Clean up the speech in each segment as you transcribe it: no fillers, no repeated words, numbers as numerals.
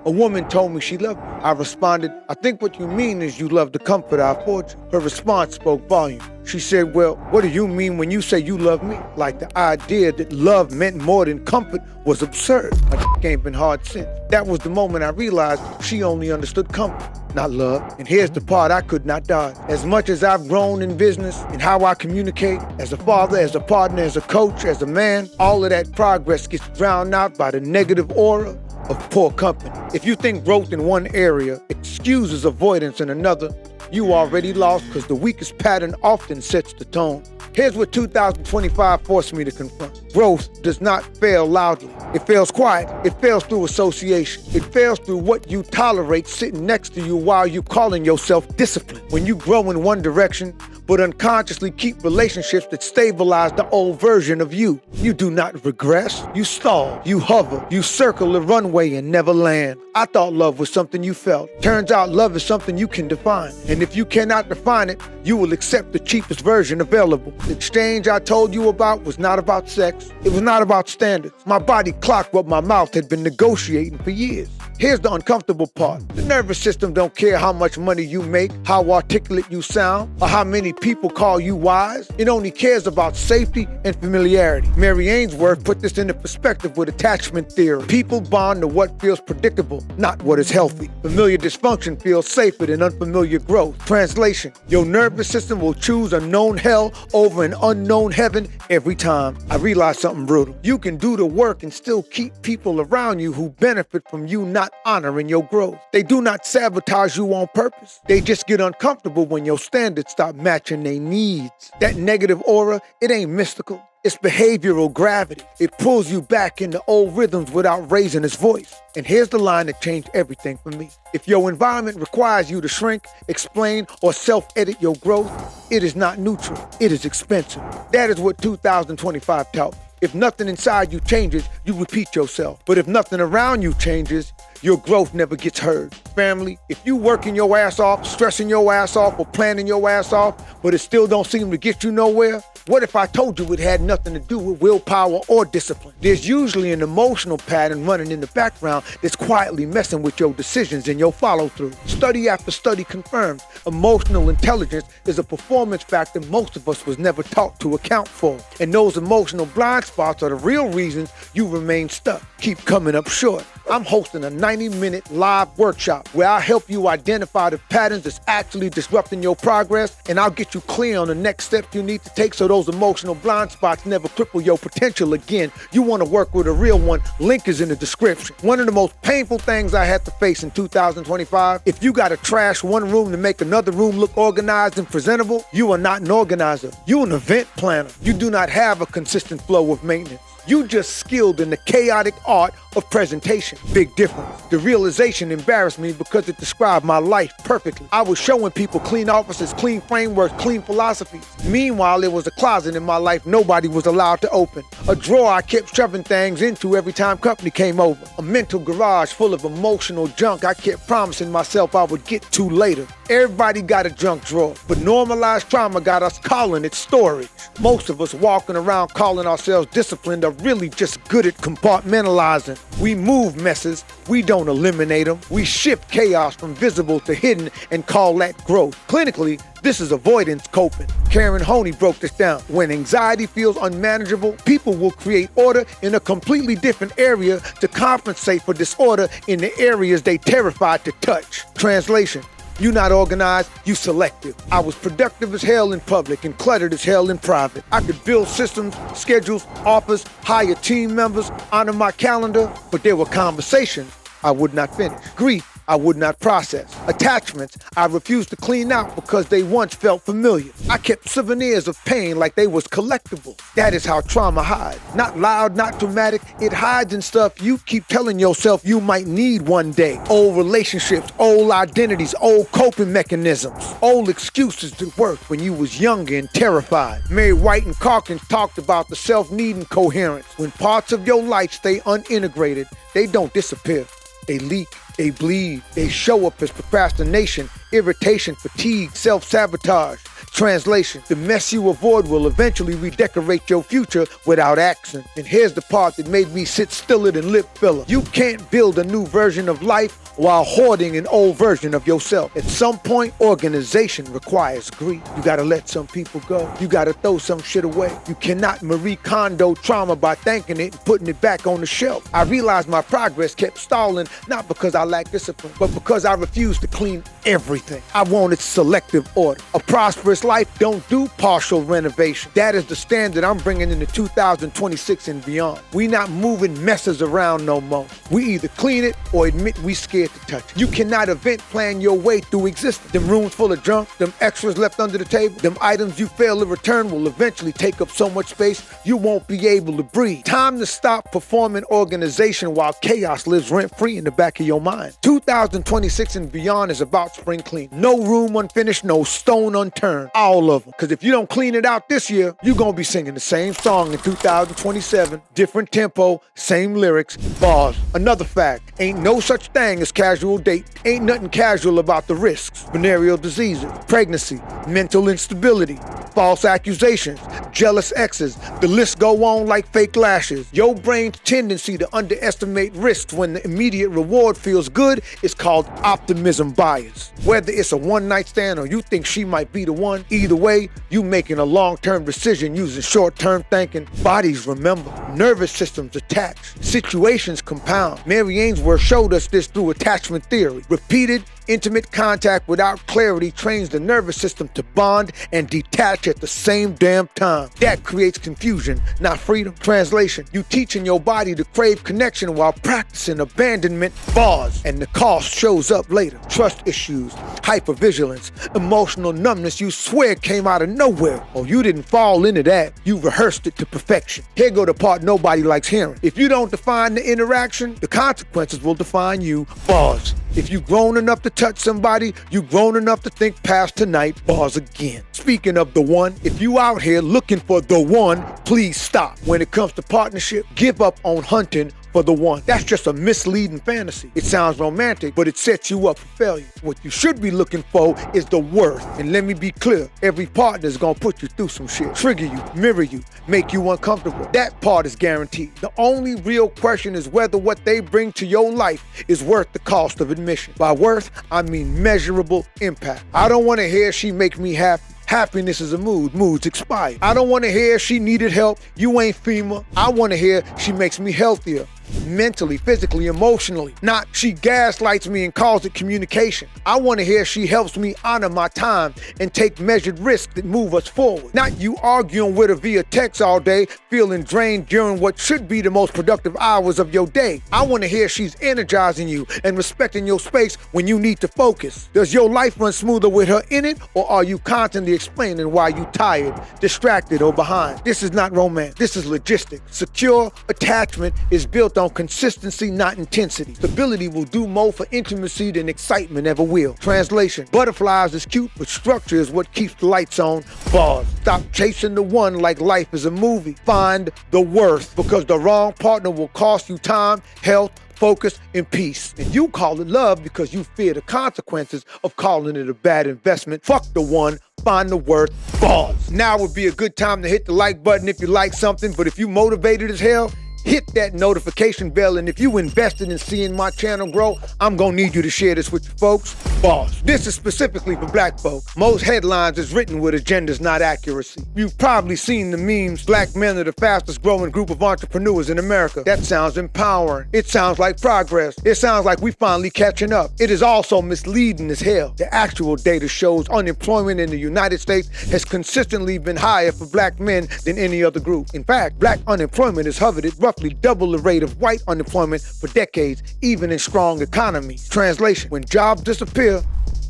A woman told me she loved me. I responded, I think what you mean is you love the comfort I afford you. Her response spoke volume. She said, well, what do you mean when you say you love me? Like the idea that love meant more than comfort was absurd. My ain't been hard since. That was the moment I realized she only understood comfort, not love. And here's the part I could not dodge. As much as I've grown in business and how I communicate, as a father, as a partner, as a coach, as a man, all of that progress gets drowned out by the negative aura of poor company. If you think growth in one area excuses avoidance in another, you already lost, because the weakest pattern often sets the tone. Here's what 2025 forced me to confront. Growth does not fail loudly. It fails quiet. It fails through association. It fails through what you tolerate sitting next to you while you calling yourself disciplined. When you grow in one direction, but unconsciously keep relationships that stabilize the old version of you. You do not regress. You stall. You hover. You circle the runway and never land. I thought love was something you felt. Turns out love is something you can define. And if you cannot define it, you will accept the cheapest version available. The exchange I told you about was not about sex. It was not about standards. My body clocked what my mouth had been negotiating for years. Here's the uncomfortable part. The nervous system don't care how much money you make, how articulate you sound, or how many people call you wise. It only cares about safety and familiarity. Mary Ainsworth put this into perspective with attachment theory. People bond to what feels predictable, not what is healthy. Familiar dysfunction feels safer than unfamiliar growth. Translation: your nervous system will choose a known hell over an unknown heaven every time. I realized something brutal. You can do the work and still keep people around you who benefit from you not honoring your growth. They do not sabotage you on purpose. They just get uncomfortable when your standards stop matching their needs. That negative aura, it ain't mystical. It's behavioral gravity. It pulls you back into old rhythms without raising its voice. And here's the line that changed everything for me. If your environment requires you to shrink, explain, or self-edit your growth, it is not neutral. It is expensive. That is what 2025 taught me. If nothing inside you changes, you repeat yourself. But if nothing around you changes, your growth never gets heard. Family, if you working your ass off, stressing your ass off, or planning your ass off, but it still don't seem to get you nowhere, what if I told you it had nothing to do with willpower or discipline? There's usually an emotional pattern running in the background that's quietly messing with your decisions and your follow-through. Study after study confirms emotional intelligence is a performance factor most of us was never taught to account for. And those emotional blind spots are the real reasons you remain stuck, keep coming up short. I'm hosting a 90-minute live workshop where I'll help you identify the patterns that's actually disrupting your progress, and I'll get you clear on the next steps you need to take so those emotional blind spots never cripple your potential again. You want to work with a real one, link is in the description. One of the most painful things I had to face in 2025, if you gotta trash one room to make another room look organized and presentable, you are not an organizer. You're an event planner. You do not have a consistent flow of maintenance. You just skilled in the chaotic art of presentation. Big difference. The realization embarrassed me because it described my life perfectly. I was showing people clean offices, clean frameworks, clean philosophies. Meanwhile, there was a closet in my life nobody was allowed to open. A drawer I kept shoving things into every time company came over. A mental garage full of emotional junk I kept promising myself I would get to later. Everybody got a junk drawer, but normalized trauma got us calling it storage. Most of us walking around calling ourselves disciplined are really just good at compartmentalizing. We move messes, we don't eliminate them. We shift chaos from visible to hidden and call that growth. Clinically, this is avoidance coping. Karen Honey broke this down. When anxiety feels unmanageable, people will create order in a completely different area to compensate for disorder in the areas they terrified to touch. Translation: you not organized, you selective. I was productive as hell in public and cluttered as hell in private. I could build systems, schedules, offers, hire team members, honor my calendar, but there were conversations I would not finish. Grief I would not process. Attachments I refused to clean out because they once felt familiar. I kept souvenirs of pain like they was collectibles. That is how trauma hides. Not loud, not dramatic. It hides in stuff you keep telling yourself you might need one day. Old relationships, old identities, old coping mechanisms, old excuses that worked when you was younger and terrified. Mary White and Calkins talked about the self-needing coherence. When parts of your life stay unintegrated, they don't disappear. They leak, they bleed, they show up as procrastination, irritation, fatigue, self-sabotage. Translation, the mess you avoid will eventually redecorate your future without accent. And here's the part that made me sit stiller than lip filler. You can't build a new version of life while hoarding an old version of yourself. At some point, organization requires grief. You gotta let some people go. You gotta throw some shit away. You cannot Marie Kondo trauma by thanking it and putting it back on the shelf. I realized my progress kept stalling, not because I lacked discipline, but because I refused to clean everything. I wanted selective order. A prosperous life don't do partial renovation. That is the standard I'm bringing into 2026 and beyond. We not moving messes around no more. We either clean it or admit we scared to touch it. You cannot event plan your way through existence. Them rooms full of junk, them extras left under the table, them items you fail to return will eventually take up so much space you won't be able to breathe. Time to stop performing organization while chaos lives rent-free in the back of your mind. 2026 and beyond is about spring clean. No room unfinished, no stone unturned. All of them. Because if you don't clean it out this year, you're going to be singing the same song in 2027. Different tempo, same lyrics, bars. Another fact, ain't no such thing as casual date. Ain't nothing casual about the risks. Venereal diseases, pregnancy, mental instability, false accusations, jealous exes. The list go on like fake lashes. Your brain's tendency to underestimate risks when the immediate reward feels good is called optimism bias. Whether it's a one-night stand or you think she might be the one, either way, you making a long-term decision using short-term thinking. Bodies remember. Nervous systems attach. Situations compound. Mary Ainsworth showed us this through attachment theory. Repeated, intimate contact without clarity trains the nervous system to bond and detach at the same damn time. That creates confusion, not freedom. Translation, you teaching your body to crave connection while practicing abandonment. Bars, and the cost shows up later. Trust issues, hypervigilance, emotional numbness you swear came out of nowhere. Oh, you didn't fall into that. You rehearsed it to perfection. Here go the part nobody likes hearing. If you don't define the interaction, the consequences will define you. Bars. If you grown enough to touch somebody, you grown enough to think past tonight. Bars again. Speaking of the one, if you out here looking for the one, please stop. When it comes to partnership, give up on hunting for the one. That's just a misleading fantasy. It sounds romantic, but it sets you up for failure. What you should be looking for is the worth. And let me be clear, every partner is gonna put you through some shit. Trigger you, mirror you, make you uncomfortable. That part is guaranteed. The only real question is whether what they bring to your life is worth the cost of admission. By worth, I mean measurable impact. I don't wanna hear she make me happy. Happiness is a mood. Moods expire. I don't want to hear she needed help. You ain't FEMA. I want to hear she makes me healthier. Mentally, physically, emotionally. Not she gaslights me and calls it communication. I want to hear she helps me honor my time and take measured risks that move us forward. Not you arguing with her via text all day, feeling drained during what should be the most productive hours of your day. I want to hear she's energizing you and respecting your space when you need to focus. Does your life run smoother with her in it, or are you constantly explaining why you tired, distracted, or behind? This is not romance. This is logistics. Secure attachment is built on consistency, not intensity. Stability will do more for intimacy than excitement ever will. Translation, butterflies is cute, but structure is what keeps the lights on. Bars. Stop chasing the one like life is a movie. Find the worth, because the wrong partner will cost you time, health, focus, and peace. And you call it love because you fear the consequences of calling it a bad investment. Fuck the one, find the worth. Bars. Now would be a good time to hit the like button if you like something, but if you motivated as hell, hit that notification bell, and if you invested in seeing my channel grow, I'm gonna need you to share this with your folks. Boss. This is specifically for black folk. Most headlines is written with agendas, not accuracy. You've probably seen the memes, black men are the fastest growing group of entrepreneurs in America. That sounds empowering. It sounds like progress. It sounds like we finally catching up. It is also misleading as hell. The actual data shows unemployment in the United States has consistently been higher for black men than any other group. In fact, black unemployment has hovered at roughly double the rate of white unemployment for decades, even in strong economies. Translation, when jobs disappear,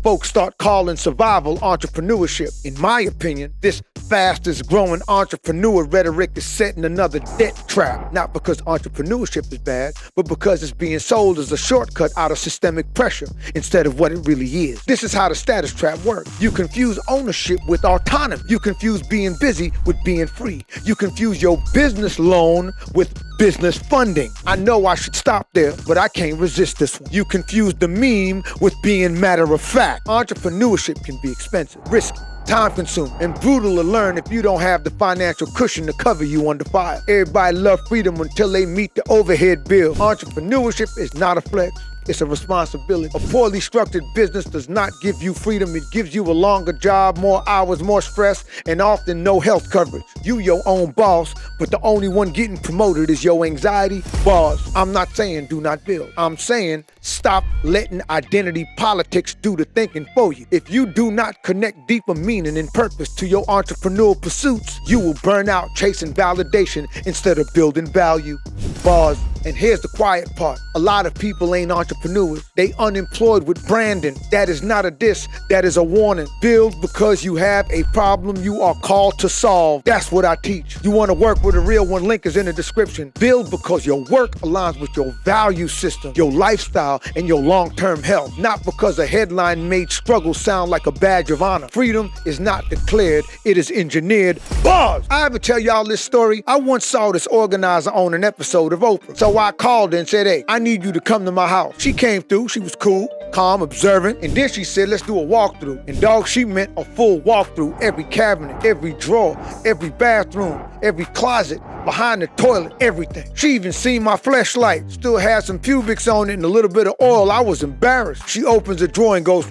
folks start calling survival entrepreneurship. In my opinion, this fastest growing entrepreneur rhetoric is setting another debt trap. Not because entrepreneurship is bad, but because it's being sold as a shortcut out of systemic pressure instead of what it really is. This is how the status trap works. You confuse ownership with autonomy. You confuse being busy with being free. You confuse your business loan with business funding. I know I should stop there, but I can't resist this one. You confuse the meme with being matter of fact. Entrepreneurship can be expensive, risky, time-consuming, and brutal to learn if you don't have the financial cushion to cover you under fire. Everybody loves freedom until they meet the overhead bill. Entrepreneurship is not a flex. It's a responsibility. A poorly structured business does not give you freedom. It gives you a longer job, more hours, more stress, and often no health coverage. You your own boss, but the only one getting promoted is your anxiety boss. I'm not saying do not build. I'm saying stop letting identity politics do the thinking for you. If you do not connect deeper meaning and purpose to your entrepreneurial pursuits, you will burn out chasing validation instead of building value. Bars. And here's the quiet part. A lot of people ain't entrepreneurs. They unemployed with branding. That is not a diss, that is a warning. Build because you have a problem you are called to solve. That's what I teach. You want to work with a real one, link is in the description. Build because your work aligns with your value system, your lifestyle, and your long-term health. Not because a headline made struggle sound like a badge of honor. Freedom is not declared, it is engineered. Bars! I ever tell y'all this story? I once saw this organizer on an episode of Oprah. So I called her and said, hey, I need you to come to my house. She came through, she was cool, calm, observant, and then she said, let's do a walkthrough. And dog, she meant a full walkthrough. Every cabinet, every drawer, every bathroom, every closet, behind the toilet, everything. She even seen my fleshlight. Still had some pubics on it and a little bit of oil. I was embarrassed. She opens the drawer and goes,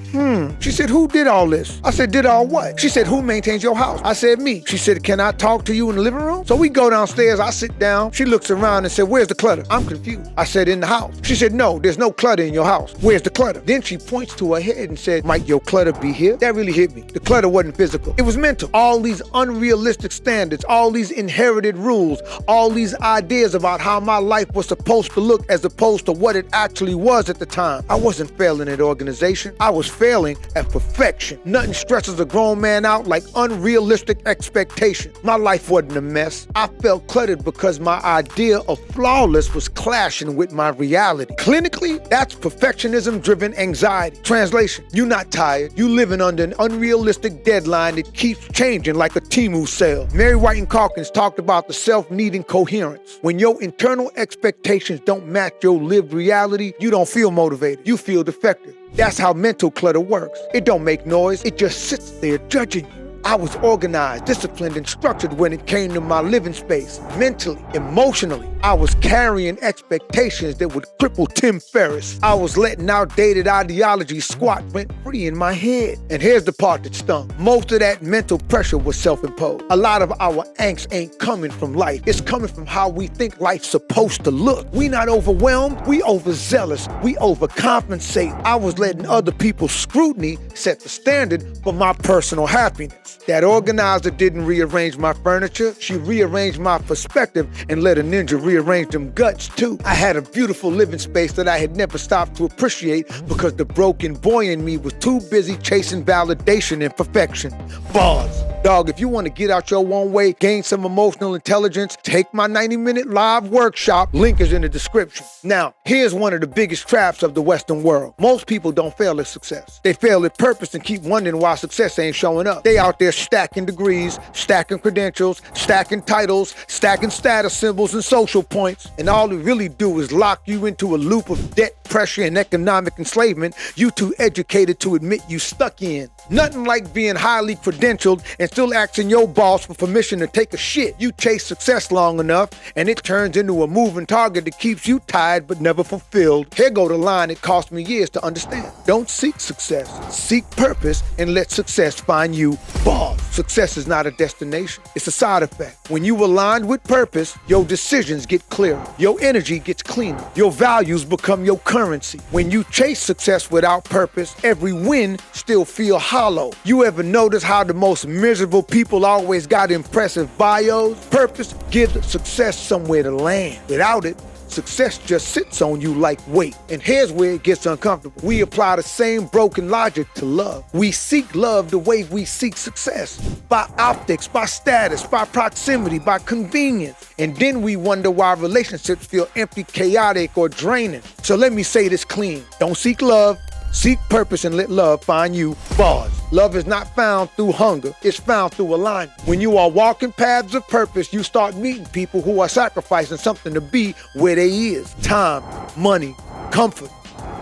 She said, who did all this? I said, did all what? She said, who maintains your house? I said, me. She said, can I talk to you in the living room? So we go downstairs, I sit down. She looks around and said, where's the clutter? I'm confused. I said, in the house. She said, no, there's no clutter in your house. Where's the clutter? Then she points to her head and said, might your clutter be here? That really hit me. The clutter wasn't physical. It was mental. All these unrealistic standards, all these inherited rules, all these ideas about how my life was supposed to look as opposed to what it actually was at the time. I wasn't failing at organization. I was failing at perfection. Nothing stresses a grown man out like unrealistic expectations. My life wasn't a mess. I felt cluttered because my idea of flawless was clashing with my reality. Clinically, that's perfectionism-driven anxiety. Translation, you're not tired. You living under an unrealistic deadline that keeps changing like a Temu sale. Mary White and Calkins talked about the self-needing coherence. When your internal expectations don't match your lived reality, you don't feel motivated. You feel defective. That's how mental clutter works. It don't make noise. It just sits there judging you. I was organized, disciplined, and structured when it came to my living space. Mentally, emotionally, I was carrying expectations that would cripple Tim Ferriss. I was letting outdated ideologies squat rent-free in my head. And here's the part that stung. Most of that mental pressure was self-imposed. A lot of our angst ain't coming from life. It's coming from how we think life's supposed to look. We not overwhelmed, we overzealous, we overcompensate. I was letting other people's scrutiny set the standard for my personal happiness. That organizer didn't rearrange my furniture. She rearranged my perspective and let a ninja rearrange them guts too. I had a beautiful living space that I had never stopped to appreciate because the broken boy in me was too busy chasing validation and perfection. Bars. Dog, if you want to get out your own way, gain some emotional intelligence, take my 90-minute live workshop. Link is in the description. Now, here's one of the biggest traps of the Western world. Most people don't fail at success. They fail at purpose and keep wondering why success ain't showing up. They out there stacking degrees, stacking credentials, stacking titles, stacking status symbols and social points. And all it really do is lock you into a loop of debt, pressure, and economic enslavement you too educated to admit you stuck in. Nothing like being highly credentialed and still asking your boss for permission to take a shit. You chase success long enough and it turns into a moving target that keeps you tired but never fulfilled. Here go the line it cost me years to understand. Don't seek success. Seek purpose and let success find you. Bars. Success is not a destination. It's a side effect. When you align with purpose, your decisions get clearer. Your energy gets cleaner. Your values become your currency. When you chase success without purpose, every win still feels hollow. You ever notice how the most miserable people always got impressive bios? Purpose gives success somewhere to land. Without it, success just sits on you like weight. And here's where it gets uncomfortable. We apply the same broken logic to love. We seek love the way we seek success. By optics, by status, by proximity, by convenience. And then we wonder why relationships feel empty, chaotic, or draining. So let me say this clean. Don't seek love. Seek purpose and let love find you. Bars. Love is not found through hunger. It's found through alignment. When you are walking paths of purpose, you start meeting people who are sacrificing something to be where they is. Time, money, comfort.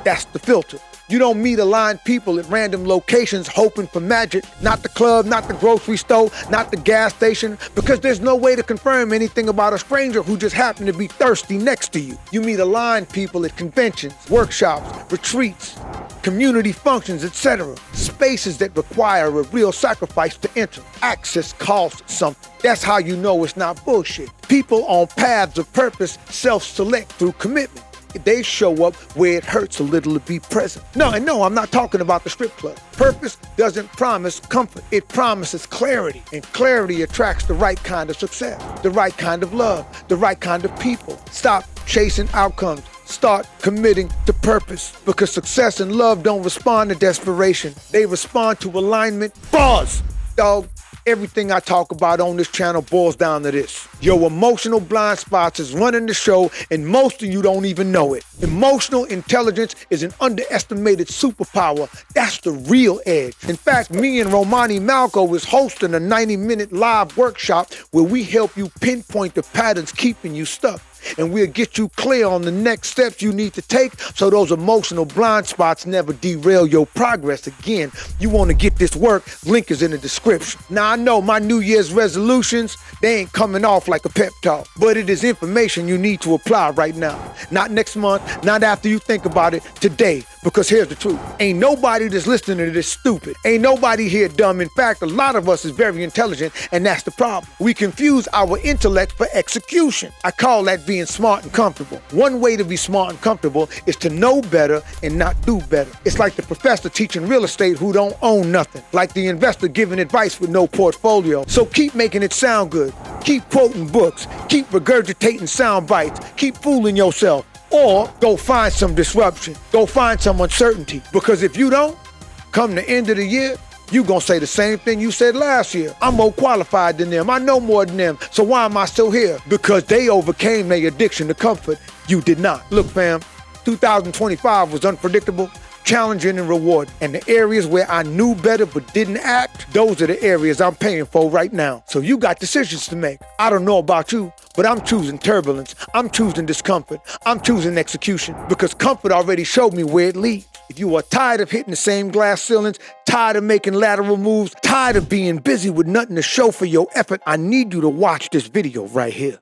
That's the filter. You don't meet aligned people at random locations hoping for magic. Not the club, not the grocery store, not the gas station, because there's no way to confirm anything about a stranger who just happened to be thirsty next to you. You meet aligned people at conventions, workshops, retreats, community functions, etc. Spaces that require a real sacrifice to enter. Access costs something. That's how you know it's not bullshit. People on paths of purpose self-select through commitment. They show up where it hurts a little to be present. No, I'm not talking about the strip club. Purpose doesn't promise comfort. It promises clarity. And clarity attracts the right kind of success, the right kind of love, the right kind of people. Stop chasing outcomes. Start committing to purpose, because success and love don't respond to desperation. They respond to alignment. Buzz! Dog, everything I talk about on this channel boils down to this. Your emotional blind spots is running the show, and most of you don't even know it. Emotional intelligence is an underestimated superpower. That's the real edge. In fact, me and Romani Malco is hosting a 90-minute live workshop where we help you pinpoint the patterns keeping you stuck. And we'll get you clear on the next steps you need to take so those emotional blind spots never derail your progress again. You want to get this work, link is in the description. Now, I know my New Year's resolutions, they ain't coming off like a pep talk, but it is information you need to apply right now. Not next month, not after you think about it, today. Because here's the truth. Ain't nobody that's listening to this stupid. Ain't nobody here dumb. In fact, a lot of us is very intelligent, and that's the problem. We confuse our intellect for execution. I call that being smart and comfortable. One way to be smart and comfortable is to know better and not do better. It's like the professor teaching real estate who don't own nothing. Like the investor giving advice with no portfolio. So keep making it sound good. Keep quoting books. Keep regurgitating sound bites. Keep fooling yourself. Or go find some disruption. Go find some uncertainty. Because if you don't, come the end of the year, you gonna say the same thing you said last year. I'm more qualified than them. I know more than them. So why am I still here? Because they overcame their addiction to comfort. You did not. Look, fam, 2025 was unpredictable, challenging, and rewarding. And the areas where I knew better but didn't act, those are the areas I'm paying for right now. So you got decisions to make. I don't know about you, but I'm choosing turbulence. I'm choosing discomfort. I'm choosing execution, because comfort already showed me where it leads. If you are tired of hitting the same glass ceilings, tired of making lateral moves, tired of being busy with nothing to show for your effort, I need you to watch this video right here.